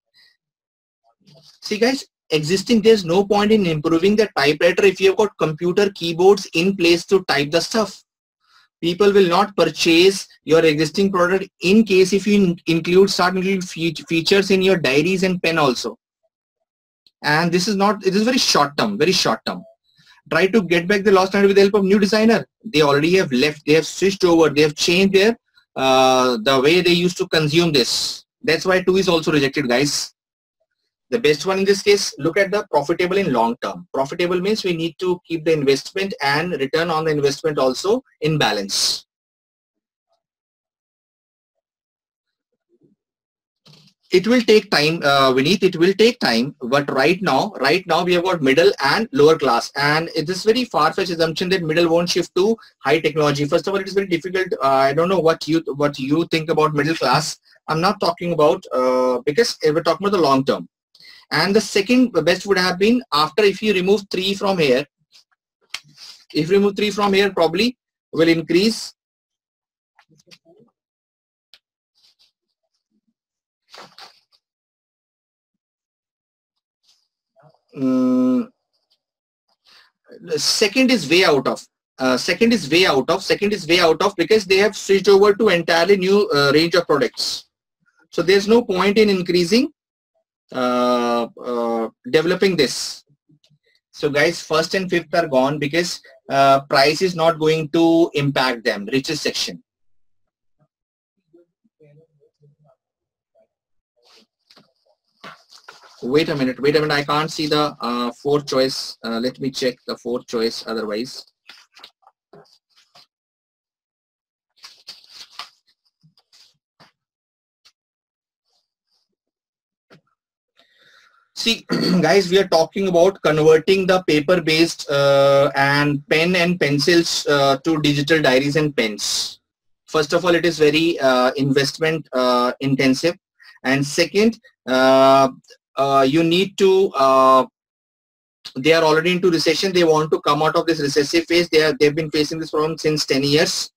See guys, existing, there's no point in improving the typewriter if you have got computer keyboards in place to type the stuff. People will not purchase your existing product in case if you start including features in your diaries and pen also. And this is not, it is very short term. Try to get back the lost time with the help of new designer. They already have left, they have switched over, they have changed their the way they used to consume this. That's why 2 is also rejected, guys. The best one in this case, look at the profitable in long term. Profitable means we need to keep the investment and return on the investment also in balance. It will take time, Vineet, it will take time, but right now we have got middle and lower class, and it is very far-fetched assumption that middle won't shift to high technology. First of all, it is very difficult. I don't know what you think about middle class. I'm not talking about because we're talking about the long term. And the second best would have been after, if you remove 3 from here. If you remove 3 from here, probably will increase. The second is way out of. second is way out of. Second is way out of because they have switched over to entirely new range of products. So there's no point in increasing, developing this. So guys, first and fifth are gone because price is not going to impact them. Richest section. Wait a minute. I can't see the fourth choice. Let me check the fourth choice otherwise. See, guys, we are talking about converting the paper-based and pen and pencils to digital diaries and pens. First of all, it is very investment intensive, and second, you need to. They are already into recession. They want to come out of this recessive phase. They've been facing this problem since 10 years.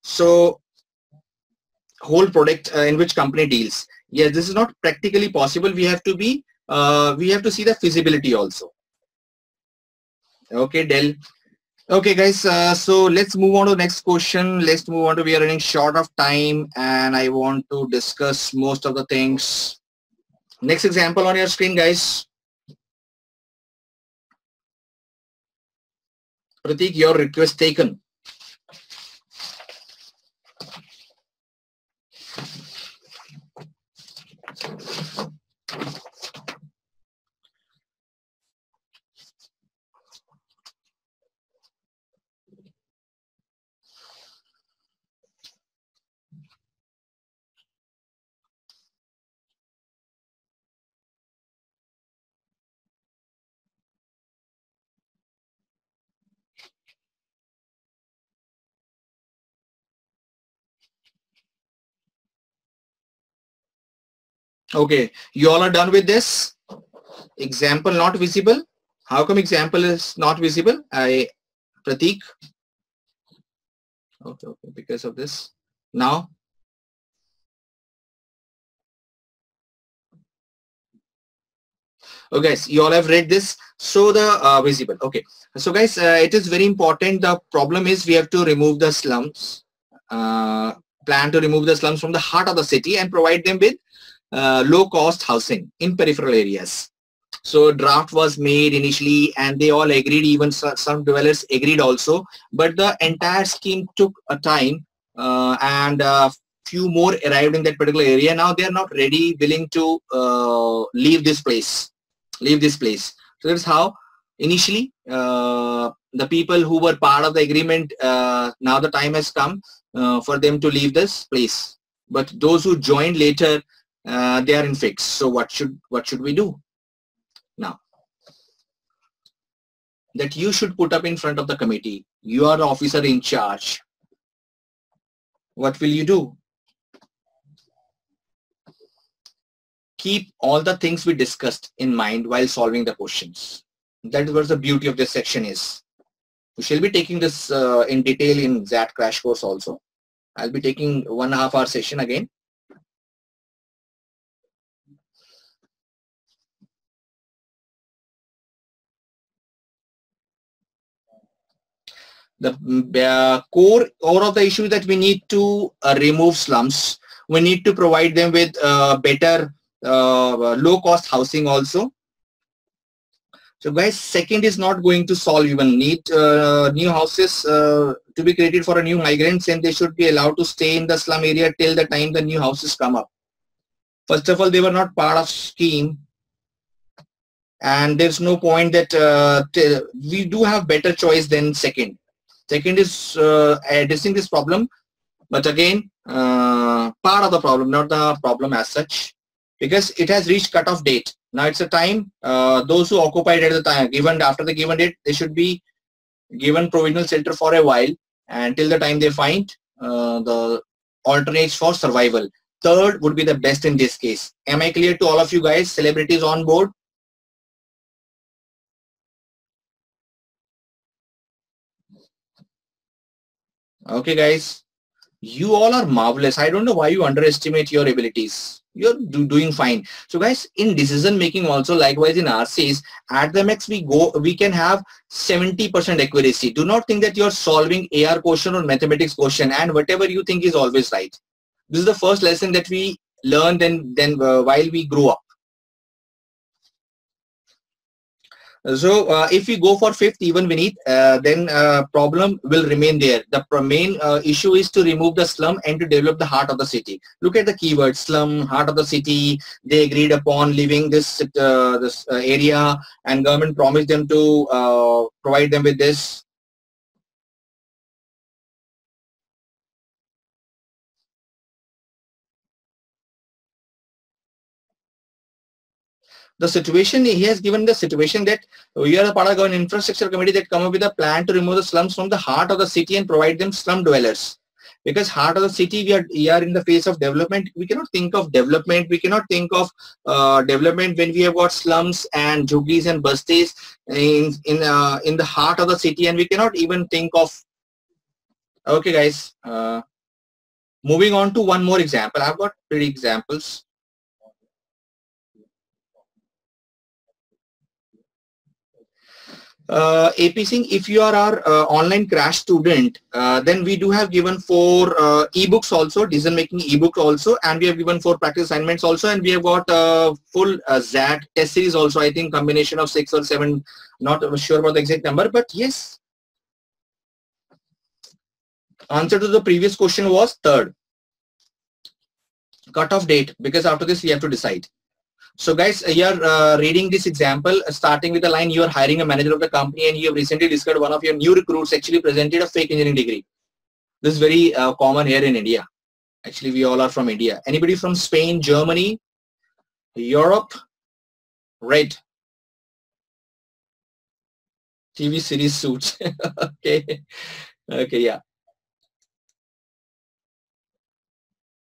So, whole product in which company deals. Yes, this is not practically possible. We have to be. We have to see the feasibility also. Okay, Dell. Okay, guys. So let's move on to the next question. Let's move on to. We are running short of time, and I want to discuss most of the things. Next example on your screen, guys. Pratik, your request taken. Okay, you all are done with this. Example not visible. How come example is not visible? Pratik. Okay, because of this. Now. Okay, guys, you all have read this. So the visible. Okay. So guys, it is very important. The problem is we have to remove the slums. Plan to remove the slums from the heart of the city and provide them with low-cost housing in peripheral areas. So draft was made initially and they all agreed, even some developers agreed also, but the entire scheme took a time and few more arrived in that particular area. Now they are not ready, willing to leave this place. So that's how initially the people who were part of the agreement, now the time has come for them to leave this place. But those who joined later, they are in fix. So what should we do now? That you should put up in front of the committee. You are the officer in charge. What will you do? Keep all the things we discussed in mind while solving the questions. That is what the beauty of this section is. We shall be taking this in detail in XAT crash course also. I'll be taking 1.5 hour session again. The core of the issue is that we need to remove slums. We need to provide them with better low-cost housing also. So guys, second is not going to solve. Even need new houses to be created for a new migrants, and they should be allowed to stay in the slum area till the time the new houses come up. First of all, they were not part of scheme, and there's no point that we do have better choice than second. Second is addressing this problem, but again, part of the problem, not the problem as such, because it has reached cutoff date. Now it's a time, those who occupied at the time, given after the given date, they should be given provisional shelter for a while until the time they find the alternates for survival. Third would be the best in this case. Am I clear to all of you guys? Celebrities on board? Okay guys, you all are marvelous. I don't know why you underestimate your abilities. you're doing fine. So guys, in decision making also, likewise in RCs, at the max we can have 70% accuracy. Do not think that you're solving AR question or mathematics question and whatever you think is always right. This is the first lesson that we learn while we grow up. So if we go for fifth, even Vineet, then problem will remain there. The main issue is to remove the slum and to develop the heart of the city. Look at the keyword slum, heart of the city. They agreed upon leaving this area, and government promised them to provide them with this. The situation, he has given the situation that we are a part of an infrastructure committee that come up with a plan to remove the slums from the heart of the city and provide them slum dwellers. Because heart of the city, we are in the phase of development. We cannot think of development. We cannot think of development when we have got slums and jhuglis and bastis in the heart of the city, and we cannot even think of. Okay, guys. Moving on to one more example. I've got 3 examples. AP Singh, if you are our online crash student, then we do have given 4 ebooks also, decision making ebook also, and we have given 4 practice assignments also, and we have got full XAT test series also. I think combination of 6 or 7, not sure about the exact number, but yes. Answer to the previous question was 3rd. Cut-off date, because after this we have to decide. So guys, you are reading this example, starting with the line, you are hiring a manager of the company and you have recently discovered one of your new recruits actually presented a fake engineering degree. This is very common here in India. Actually, we all are from India. Anybody from Spain, Germany, Europe? Red. TV series suits. Okay. Okay, yeah.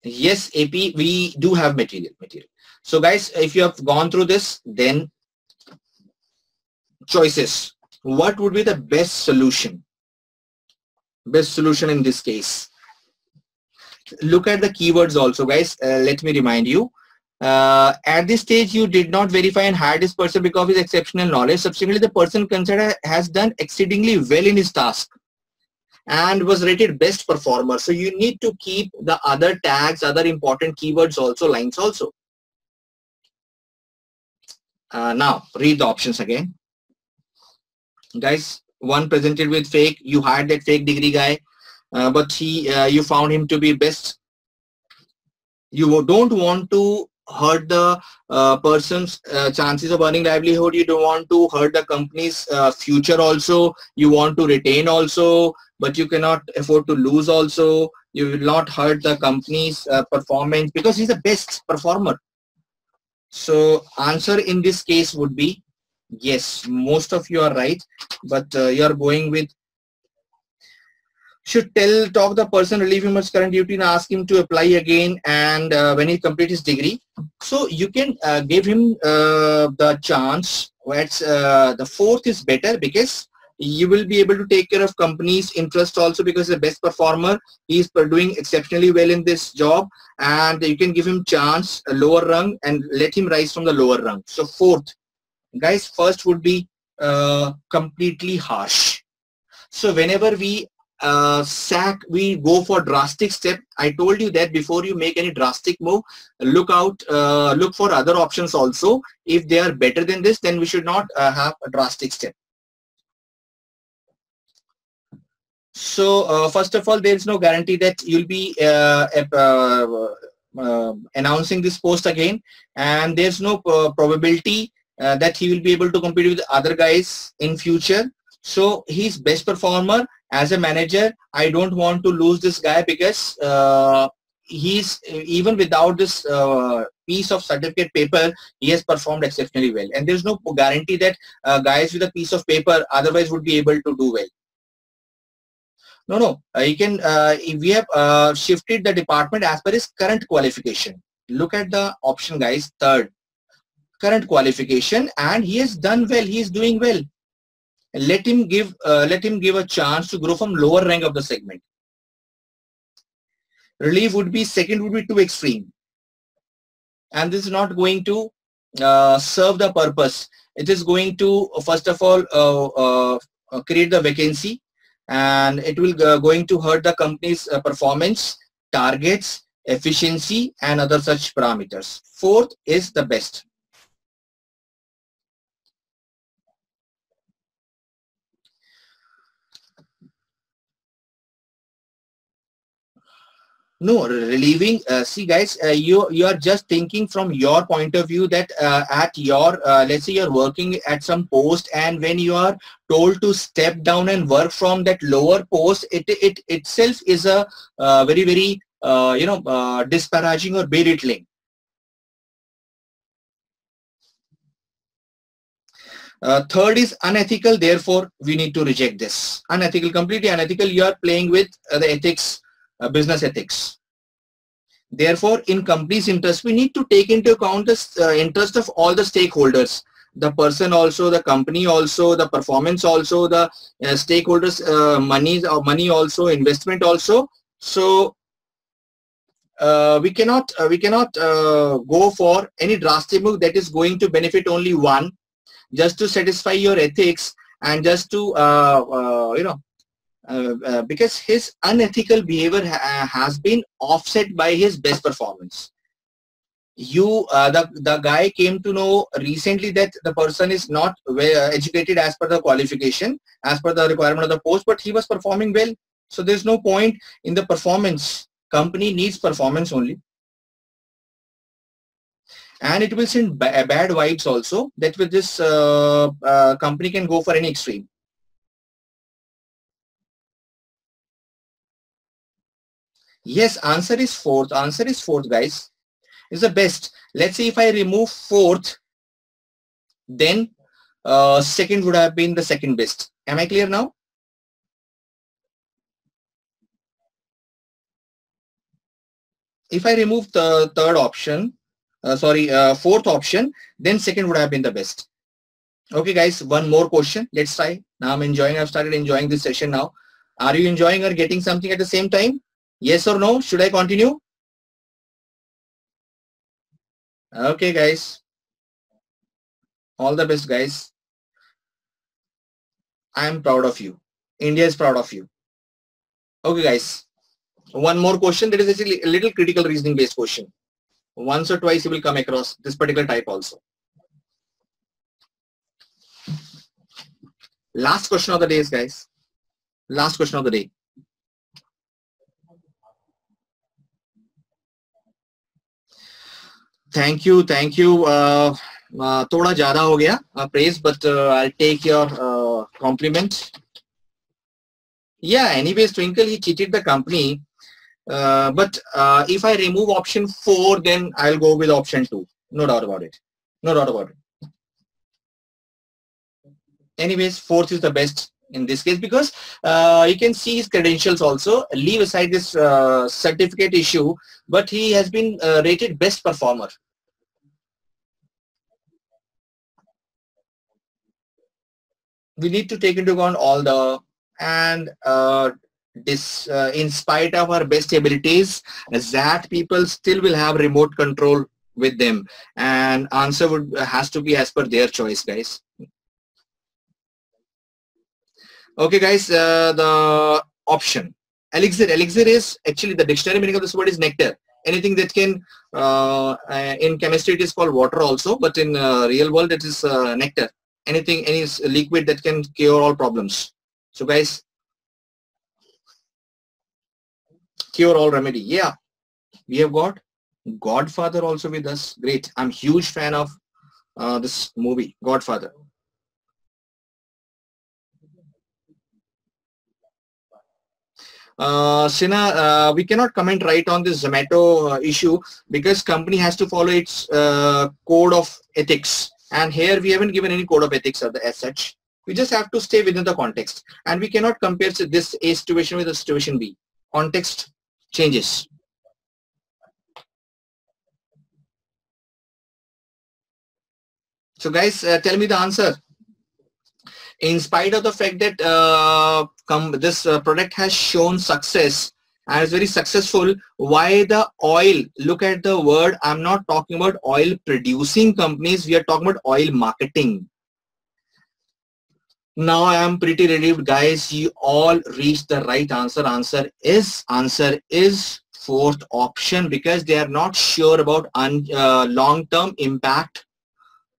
Yes, AP, we do have material. So guys, if you have gone through this, then choices. What would be the best solution? Best solution in this case. Look at the keywords also, guys. Let me remind you. At this stage, you did not verify and hire this person because of his exceptional knowledge. Subsequently, the person considered has done exceedingly well in his task and was rated best performer. So you need to keep the other tags, other important keywords also, lines also. Now read the options again. Guys, one presented with fake, you hired that fake degree guy, but you found him to be best. You don't want to hurt the person's chances of earning livelihood. You don't want to hurt the company's future also. You want to retain also, but you cannot afford to lose also. You will not hurt the company's performance because he's the best performer. So answer in this case would be yes. Most of you are right, but you are going with should talk the person, relieve him of his current duty and ask him to apply again and when he completes his degree. So you can give him the chance. The 4th is better because you will be able to take care of company's interest also because the best performer, he is doing exceptionally well in this job, and you can give him chance a lower rung and let him rise from the lower rung. So 4th, guys, first would be completely harsh. So whenever we we go for drastic step. I told you that before you make any drastic move, look for other options also. If they are better than this, then we should not have a drastic step. So first of all, there is no guarantee that you'll be announcing this post again, and there's no probability that he will be able to compete with other guys in future. So he's best performer. As a manager, I don't want to lose this guy because he's even without this piece of certificate paper, he has performed exceptionally well, and there's no guarantee that guys with a piece of paper otherwise would be able to do well. No, you can. We have shifted the department as per his current qualification. Look at the option, guys. 3rd, current qualification, and he has done well. He is doing well. Let him give a chance to grow from lower rank of the segment. Relief would be 2nd would be too extreme. and this is not going to serve the purpose. It is going to first of all create the vacancy, and it will going to hurt the company's performance, targets, efficiency, and other such parameters. Fourth is the best. No, relieving. See, guys, you are just thinking from your point of view that at your let's say you're working at some post, and when you are told to step down and work from that lower post, it itself is a very disparaging or belittling. Third is unethical. Therefore, we need to reject this. Unethical, completely unethical. You are playing with the ethics. Business ethics. Therefore, in company's interest, we need to take into account the interest of all the stakeholders, the person also, the company also, the performance also, the stakeholders, money also, investment also. So we cannot go for any drastic move that is going to benefit only one, just to satisfy your ethics and just to because his unethical behavior has been offset by his best performance. The guy came to know recently that the person is not educated as per the qualification, as per the requirement of the post, but he was performing well. So there's no point in the performance. Company needs performance only. And it will send bad vibes also, that with this company can go for any extreme. Yes, answer is fourth. Answer is fourth, guys. Is the best. Let's say if I remove fourth, then second would have been the second best. Am I clear now? If I remove the third option, fourth option, then second would have been the best. Okay, guys, one more question. Let's try. Now I'm enjoying. I've started enjoying this session now. Are you enjoying or getting something at the same time? Yes or no? Should I continue? Okay, guys. All the best, guys. I am proud of you. India is proud of you. Okay, guys. One more question. That is actually a little critical reasoning based question. Once or twice you will come across this particular type also. Last question of the day, guys. Last question of the day. Thank you. थोड़ा ज़्यादा हो गया praise, but I'll take your compliment. Yeah, anyways, Twinkle, he cheated the company. But if I remove option 4, then I'll go with option 2. No doubt about it. No doubt about it. Anyways, fourth is the best in this case, because you can see his credentials also. Leave aside this certificate issue, but he has been rated best performer. We need to take into account all the, and in spite of our best abilities, XAT people still will have remote control with them, and answer has to be as per their choice, guys. Okay, guys, the option elixir is actually, the dictionary meaning of this word is nectar. Anything that can in chemistry it is called water also, but in real world it is nectar. Anything, any liquid that can cure all problems. So guys, cure all remedy. Yeah, we have got Godfather also with us. Great. I'm huge fan of this movie, Godfather. Sina, we cannot comment right on this Zomato issue, because company has to follow its code of ethics. And here we haven't given any code of ethics as such. We just have to stay within the context. And we cannot compare this A situation with the situation B. Context changes. So guys, tell me the answer. In spite of the fact that this product has shown success, and it's very successful. Why the oil? Look at the word. I'm not talking about oil producing companies. We are talking about oil marketing. Now I am pretty relieved, guys. You all reached the right answer. Answer is fourth option, because they are not sure about long-term impact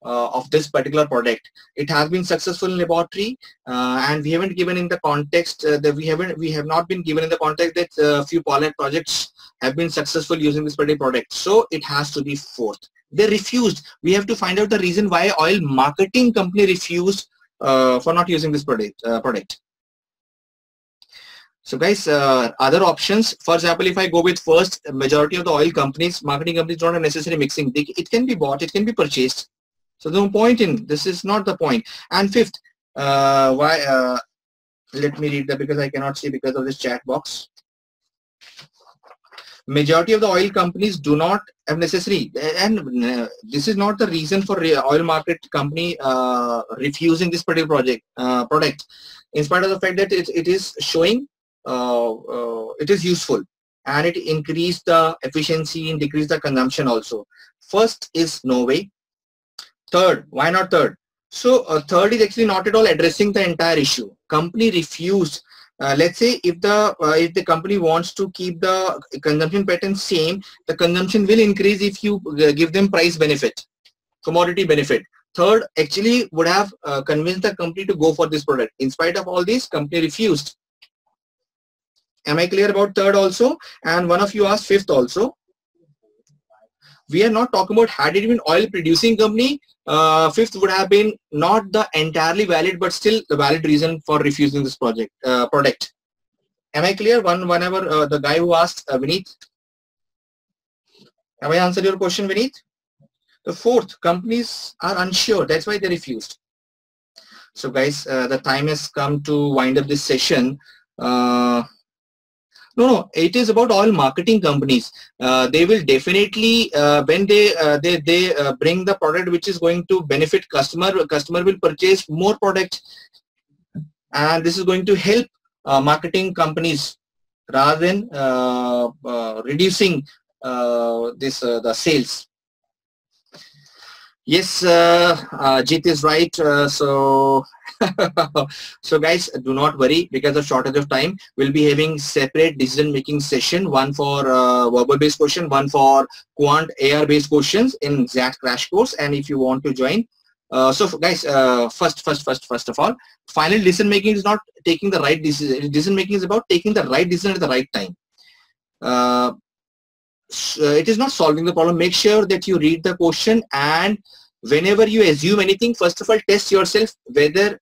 of this particular product. It has been successful in laboratory, and we haven't given in the context that we have not been given in the context that few pilot projects have been successful using this particular product. So it has to be fourth. They refused. We have to find out the reason why oil marketing company refused for not using this product. So guys, other options, for example, if I go with first, majority of the oil companies, marketing companies don't have necessary mixing. It can be bought, it can be purchased. So no point in, this is not the point. And fifth, why, let me read that because I cannot see because of this chat box. Majority of the oil companies do not have necessary, and this is not the reason for oil market company refusing this particular product, in spite of the fact that it is showing it is useful and it increased the efficiency and decreased the consumption also. First is no way. Third, why not third? So third is actually not at all addressing the entire issue. Company refused. Let's say if the company wants to keep the consumption pattern same, the consumption will increase if you give them price benefit, commodity benefit. Third actually would have convinced the company to go for this product. In spite of all this, company refused. Am I clear about third also? And one of you asked fifth also. We are not talking about had it been oil producing company, fifth would have been not the entirely valid, but still the valid reason for refusing this product. Am I clear? Whenever the guy who asked, Vineet, have I answered your question, Vineet? The fourth, companies are unsure. That's why they refused. So guys, the time has come to wind up this session. No, it is about all marketing companies. They will definitely, when they bring the product which is going to benefit customer will purchase more product, and this is going to help marketing companies rather than reducing the sales. Yes, Jeet is right. So guys, do not worry, because of shortage of time. We'll be having separate decision making session, one for verbal based question, one for quant AR based questions in XAT crash course. And if you want to join, so guys, first of all, final decision making is not taking the right decision. Decision making is about taking the right decision at the right time. It is not solving the problem. Make sure that you read the question, and whenever you assume anything, first of all, test yourself whether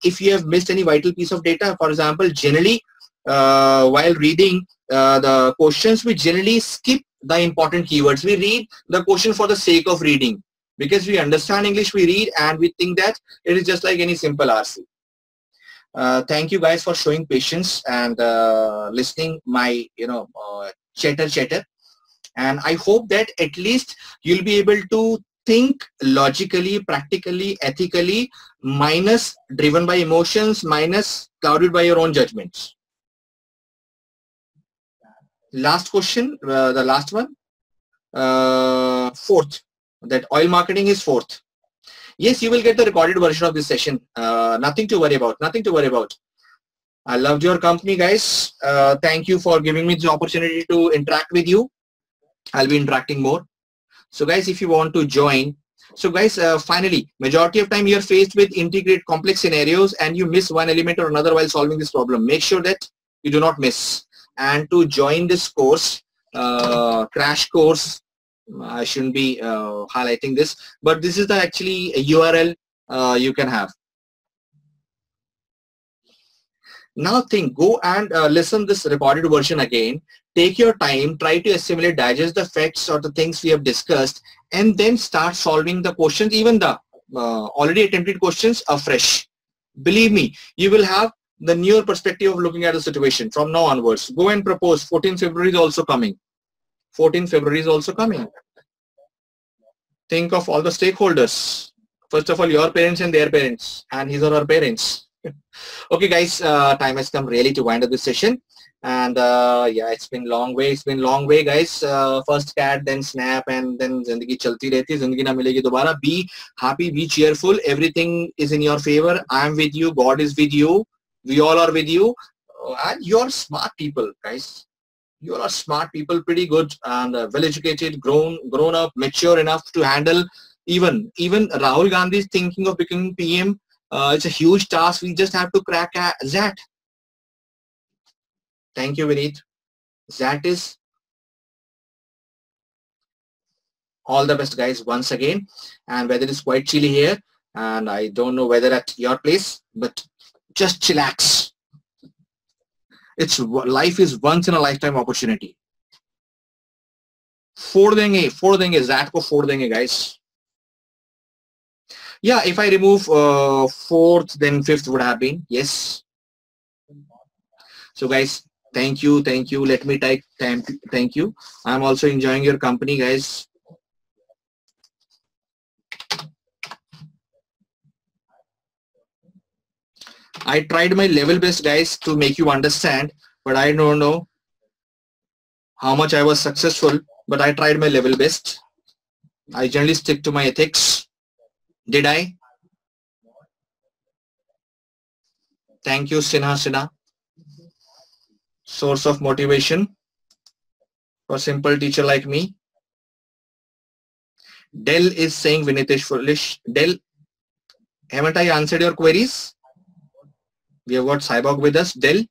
if you have missed any vital piece of data. For example, generally while reading the questions, we generally skip the important keywords. We read the question for the sake of reading, because we understand English, we read and we think that it is just like any simple RC. Thank you guys for showing patience and listening my chatter. And I hope that at least you'll be able to think logically, practically, ethically, minus driven by emotions, minus clouded by your own judgments. Last question, the last one, fourth, that oil marketing is fourth. Yes, you will get the recorded version of this session. Nothing to worry about, nothing to worry about. I loved your company, guys. Thank you for giving me the opportunity to interact with you. I'll be interacting more. So guys, if you want to join, so guys, finally, majority of time you're faced with integrate complex scenarios and you miss one element or another while solving this problem. Make sure that you do not miss. And to join this course, crash course, I shouldn't be highlighting this, but this is the actually URL you can have. Now think, go and listen this recorded version again. Take your time, try to assimilate, digest the facts or the things we have discussed, and then start solving the questions, even the already attempted questions afresh. Believe me, you will have the newer perspective of looking at the situation from now onwards. Go and propose. 14th February is also coming. 14th February is also coming. Think of all the stakeholders. First of all, your parents and their parents, and his or her parents. Okay guys, time has come really to wind up this session. And yeah, it's been long way. It's been long way, guys. First cat, then snap, and then zindagi chalti rehti. Zindagi na milegi dobara. Be happy, be cheerful. Everything is in your favor. I am with you. God is with you. We all are with you. And you're smart people, guys. You all are smart people, pretty good and well-educated, grown up, mature enough to handle. Even Rahul Gandhi is thinking of becoming PM. It's a huge task. We just have to crack XAT. Thank you, Vineet. XAT is all the best, guys, once again. And weather is quite chilly here, and I don't know whether at your place, but just chillax. It's life is once in a lifetime opportunity. फोड़ देंगे XAT को फोड़ देंगे, guys. Yeah, if I remove fourth, then fifth would have been yes. So guys, thank you. Let me type thank you. I'm also enjoying your company, guys. I tried my level best, guys, to make you understand, but I don't know how much I was successful, but I tried my level best. I generally stick to my ethics. Did I? Thank you, Sinha. Source of motivation for simple teacher like me. Dell is saying Vinitesh foolish. Dell, haven't I answered your queries? We have got Cyborg with us. Dell.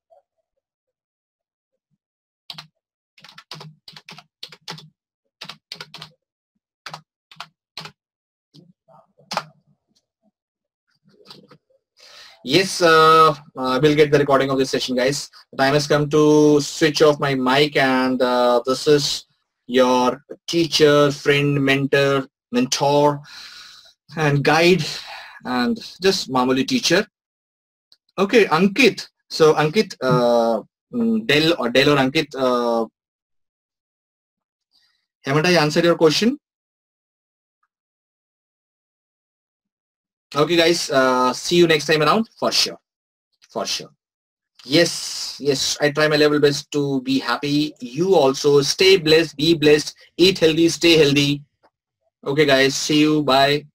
Yes, I will get the recording of this session, guys. The time has come to switch off my mic, and this is your teacher, friend, mentor, and guide, and just Mamuli teacher. Okay, Ankit. So Ankit, Dell or Ankit, haven't I answered your question? Okay, guys, see you next time around for sure. Yes, I try my level best to be happy. You also stay blessed, be blessed, eat healthy, stay healthy. Okay, guys, see you. Bye.